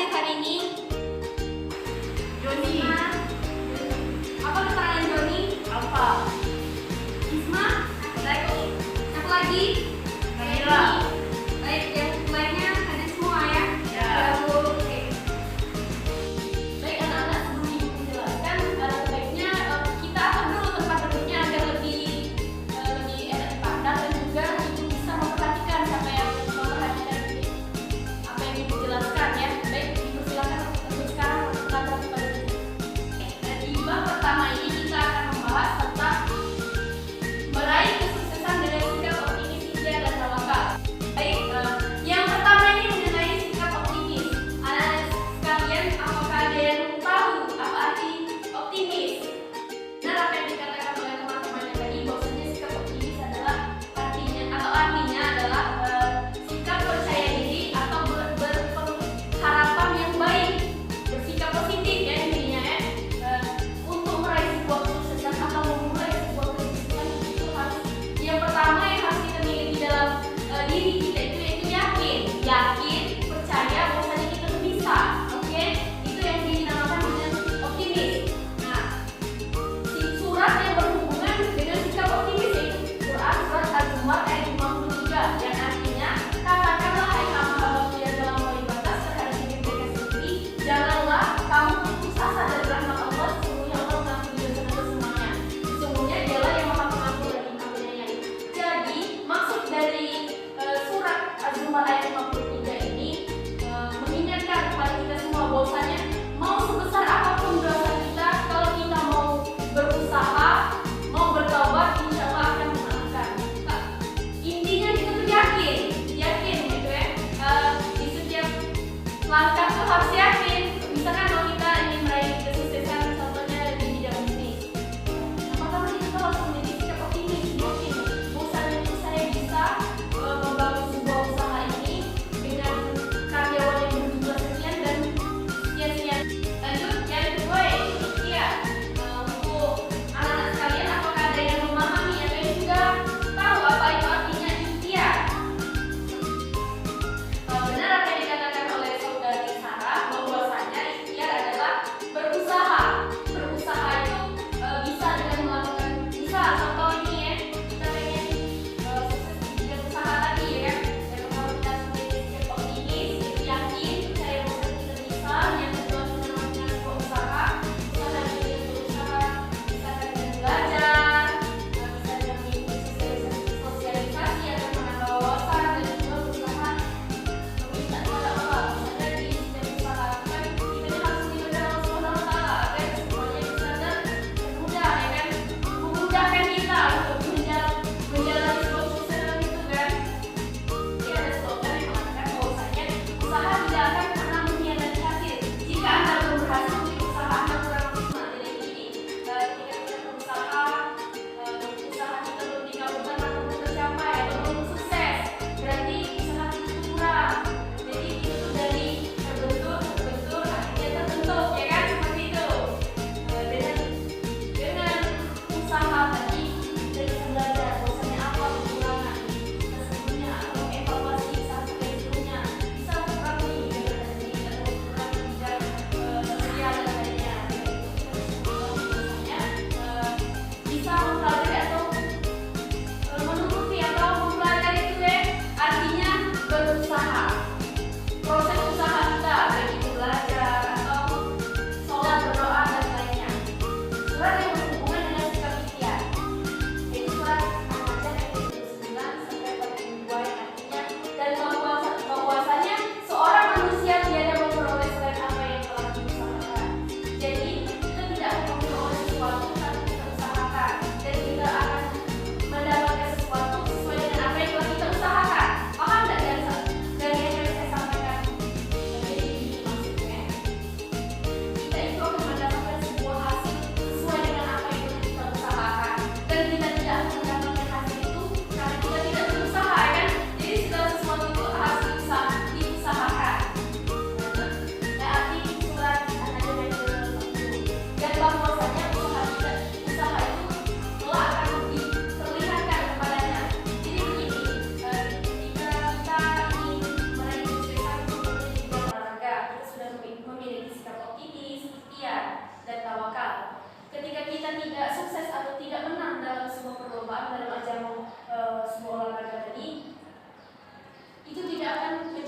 hadir hari ini? Joni. Apa keterangan Joni? Alfa. Isma? Baik. Satu lagi? Kamila. Baik, yang lainnya hadir semua ya? Ya. Oke. Baik anak-anak, sebelum ibu menjelaskan, sebaiknya kita atur dulu tempat duduknya agar lebih enak dipandang dan juga ibu bisa memperhatikan siapa yang memperhatikan apa yang ibu jelaskan ya. Baik, ibu silakan untuk sekarang untuk belajar kepada ibu. Dari bab pertama ini kita akan membahas tentang meraih kesuksesan dengan skill optimis, ikhtiar dan tawakal.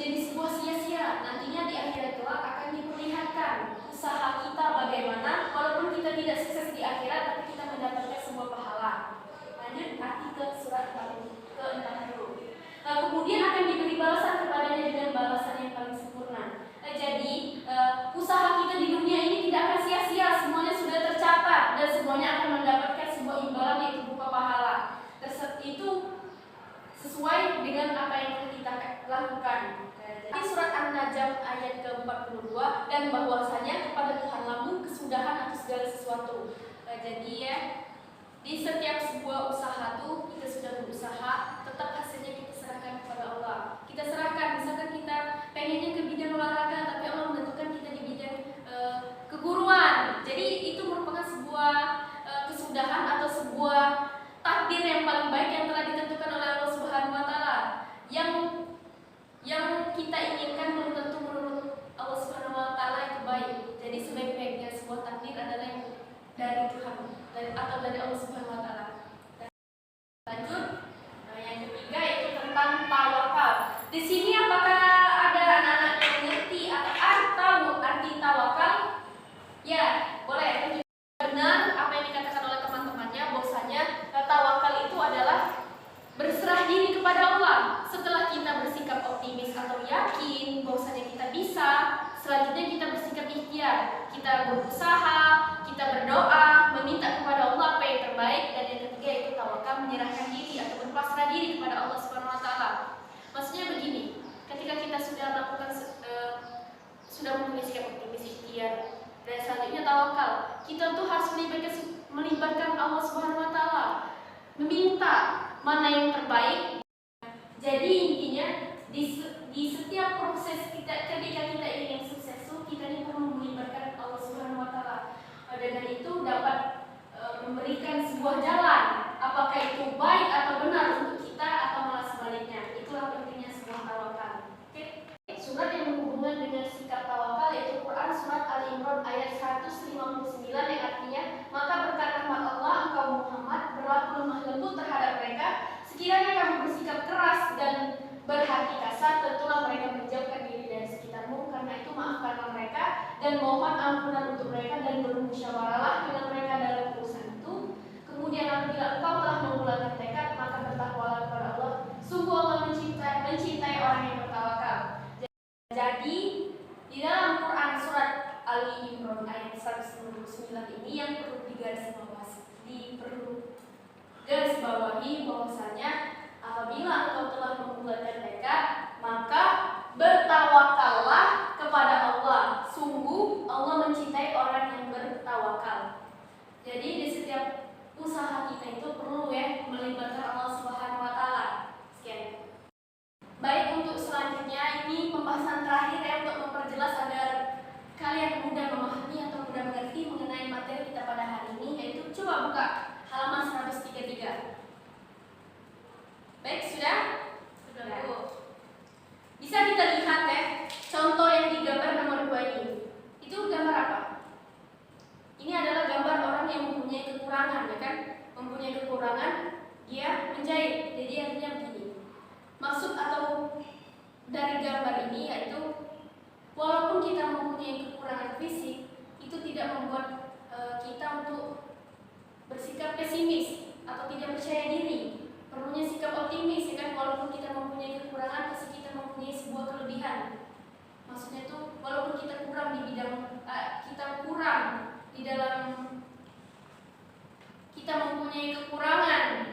menjadi sebuah sia-sia. Nantinya di akhirat kelak akan diperlihatkan usaha kita bagaimana, walaupun kita tidak sukses di akhirat, tapi kita mendapatkan sebuah pahala. Lanjut artikel surat ke-40. Kemudian akan diberi balasan kepadanya dengan balasan yang paling sempurna. Jadi usaha kita di dunia ini tidak akan sia-sia, semuanya sudah tercatat dan semuanya akan mendapatkan sebuah imbalan yaitu berupa pahala. Itu sesuai dengan apa yang kita lakukan. Jadi surat An-Najm ayat ke-42, dan bahwasanya kepada Tuhanmu kesudahan atas segala sesuatu. Jadi ya, di setiap sebuah usaha tuh kita sudah berusaha, tetap hasilnya kita serahkan kepada Allah. Kita serahkan, misalkan kita pengennya ke bidang olahraga, tapi Allah menentukan kita di bidang keguruan. Jadi itu merupakan sebuah kesudahan atau sebuah takdir yang paling baik yang telah ditentukan oleh Allah Subhanahu wa taala. Yang kita inginkan belum tentu menurut Allah Subhanahu wa taala itu baik. Jadi sebaik-baiknya sebuah takdir adalah yang dari Tuhan atau dari Allah Subhanahu wa taala. Lanjut, yang ketiga yaitu tentang tawakal. Di sini apakah ada anak-anak yang mengerti atau arti tawakal? Ya, boleh. Benar apa yang dikatakan oleh teman-temannya, bahwasanya tawakal itu adalah berserah diri kepada Allah. Setelah kita bersikap optimis atau yakin bahwasanya kita bisa, selanjutnya kita bersikap ikhtiar. Kita berusaha, kita berdoa, meminta kepada Allah apa yang terbaik, dan yang ketiga itu tawakal, menyerahkan diri atau berpasrah diri kepada Allah Subhanahu wa taala. Maksudnya begini, ketika kita sudah melakukan sudah mempunyai sikap optimis, ikhtiar, dan selanjutnya tawakal, kita tuh harus melibatkan Allah Subhanahu wa taala, meminta mana yang terbaik. Jadi intinya di setiap proses kita ketika kita ingin sukses tuh kita ini perlu melibatkan Allah Subhanahu wa taala. Dengan itu dapat memberikan sebuah jalan, apakah itu baik atau benar untuk kita atau malah sebaliknya. Itulah pentingnya sebuah tawakal. Oke. Surat yang berhubungan dengan sikap tawakal yaitu Quran surat Al-Imran ayat 159 yang artinya, maka berkatalah Allah engkau Muhammad berlaku lemah lembut terhadap mereka, sekiranya kamu bersikap keras dan berhati kasar, tentulah mereka menjauhkan diri dari sekitarmu. Karena itu maafkanlah mereka dan mohon ampunan untuk mereka, dan bermusyawarahlah dengan mereka dalam urusan itu. Kemudian apabila engkau telah membulatkan tekad, maka bertakwalah kepada Allah. Sungguh Allah mencintai orang yang bertawakal. Jadi di dalam Quran surat Ali Imran ayat 199 ini yang perlu digarisbawahi bahwasanya apabila engkau telah membulatkan tekad, maka bertawakallah kepada Allah. Sungguh Allah mencintai orang yang bertawakal. Jadi di setiap usaha kita itu perlu ya melibatkan Allah Subhanahu wa taala. Sekian. Baik, untuk selanjutnya ini pembahasan terakhir ya untuk memperjelas agar kalian mudah memahami atau mudah mengerti mengenai materi kita pada hari ini, yaitu coba buka halaman 133. Baik, sudah? Sudah. Ya. Bisa kita lihat ya, contoh yang di gambar nomor 2 ini. Itu gambar apa? Ini adalah gambar orang yang mempunyai kekurangan, ya kan? Mempunyai kekurangan, dia menjahit. Jadi artinya begini. Maksud atau dari gambar ini yaitu walaupun kita mempunyai kekurangan fisik, itu tidak membuat kita untuk bersikap pesimis atau tidak percaya diri. Perlunya sikap optimis, ya kan? Walaupun kita mempunyai kekurangan, pasti kita mempunyai sebuah kelebihan. Maksudnya itu walaupun kita kurang di bidang kita kurang di dalam kita mempunyai kekurangan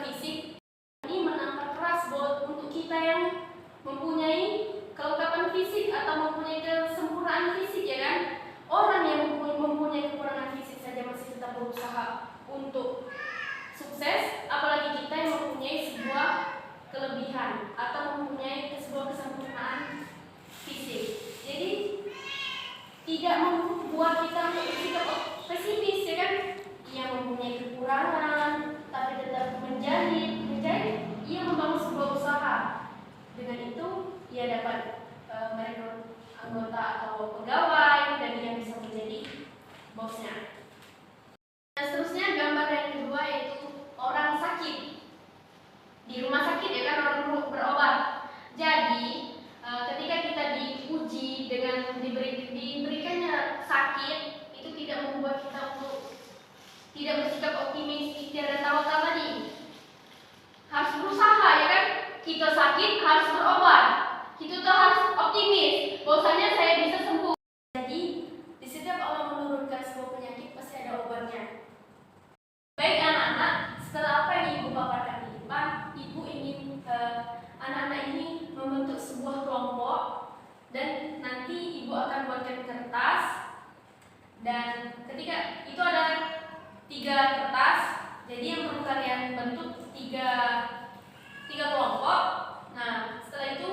fisik, ini menambah keras buat untuk kita yang mempunyai kelengkapan fisik atau mempunyai kesempurnaan fisik, ya kan? Orang yang mempunyai kekurangan fisik saja masih tetap berusaha untuk sukses, apalagi kita yang mempunyai sebuah kelebihan atau mempunyai sebuah kesempurnaan fisik. Jadi tidak membuat kita untuk bersikap pesimis, ya kan? Ia mempunyai kekurangan tapi tetap menjahit, ia membangun sebuah usaha. Dengan itu ia dapat merekrut anggota atau pegawai dan ia bisa menjadi bosnya. Dan seterusnya gambar yang kedua yaitu orang sakit di rumah sakit, ya kan, orang berobat. Jadi tidak bersikap optimis, ikhtiar dan tawakal tadi. Harus berusaha ya kan? Kita sakit harus berobat. Kita tuh harus optimis bahwasanya saya bisa sembuh. Jadi di setiap Allah menurunkan sebuah penyakit pasti ada obatnya. Baik anak-anak, setelah apa yang ibu paparkan di depan, ibu ingin anak-anak ini membentuk sebuah kelompok dan nanti ibu akan buatkan kertas. Dan ketika itu ada 3 kertas, jadi yang perlu kalian bentuk 3 kelompok. Nah, setelah itu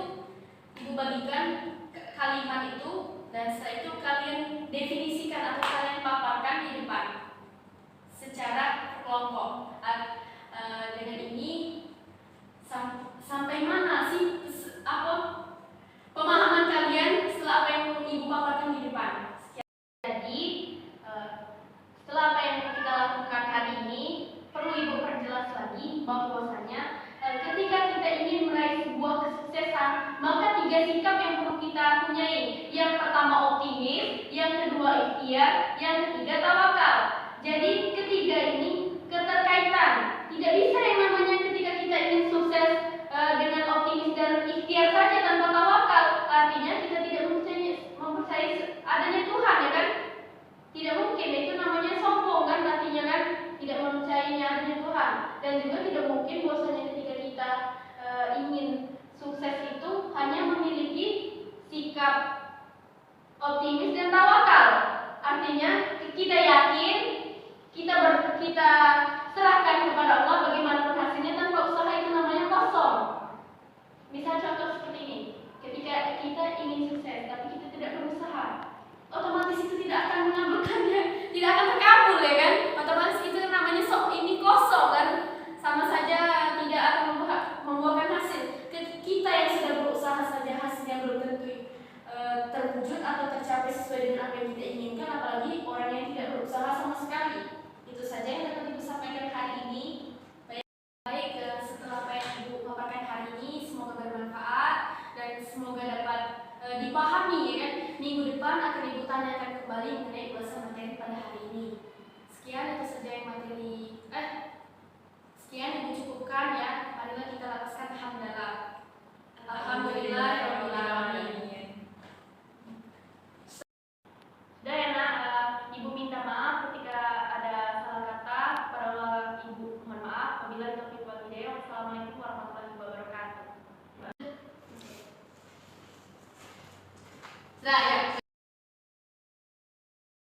ibu bagikan kalimat itu dan setelah itu kalian definisikan atau kalian paparkan di depan secara kelompok. Dengan ini sampai mana sih pemahaman kalian setelah apa yang ibu paparkan di depan? Jadi setelah apa yang kita lakukan hari ini perlu ibu perjelas lagi bahwasanya ketika kita ingin meraih sebuah kesuksesan maka 3 sikap yang perlu kita punyai. Yang pertama optimis, yang kedua ikhtiar, yang ketiga tawakal. Jadi ketiga ini keterkaitan. Tidak bisa yang namanya ketika kita ingin sukses dengan optimis dan ikhtiar saja tanpa tawakal. Artinya kita tidak mempercayai adanya Tuhan ya kan? Tidak mungkin, itu namanya sombong kan artinya kan? Tidak mempercayainya adanya Tuhan. Dan juga tidak mungkin bahwasanya ketika kita ingin sukses itu hanya memiliki sikap optimis dan tawakal. Artinya kita yakin, kita serahkan kepada Allah bagaimanapun hasilnya tanpa usaha itu namanya kosong. Misal contoh seperti ini, ketika kita ingin sukses tapi kita tidak berusaha, otomatis itu tidak akan mengabulkannya, tidak akan terkabul ya kan? Otomatis itu namanya ini kosong kan? Sama saja tidak akan membuahkan hasil. Kita yang sudah berusaha saja hasilnya belum tentu terwujud atau tercapai sesuai dengan apa yang kita inginkan, apalagi orang yang tidak berusaha sama sekali. Itu saja yang dapat ibu sampaikan hari ini. Baik, setelah apa yang ibu paparkan hari ini semoga bermanfaat dan semoga dapat dipahami ya kan. Minggu depan akan ibu tanyakan kembali mengenai ulasan materi pada hari ini. Sekian itu saja yang materi sekian ibu cukupkan ya. Marilah kita lapaskan hamdalah. Alhamdulillahirabbil alamin. Sudah ya nak, ibu minta maaf ketika ada salah kata. Kepada Allah ibu mohon maaf. Wabillahi taufiq wal hidayah. Wassalamualaikum warahmatullahi wabarakatuh. Sudah ya.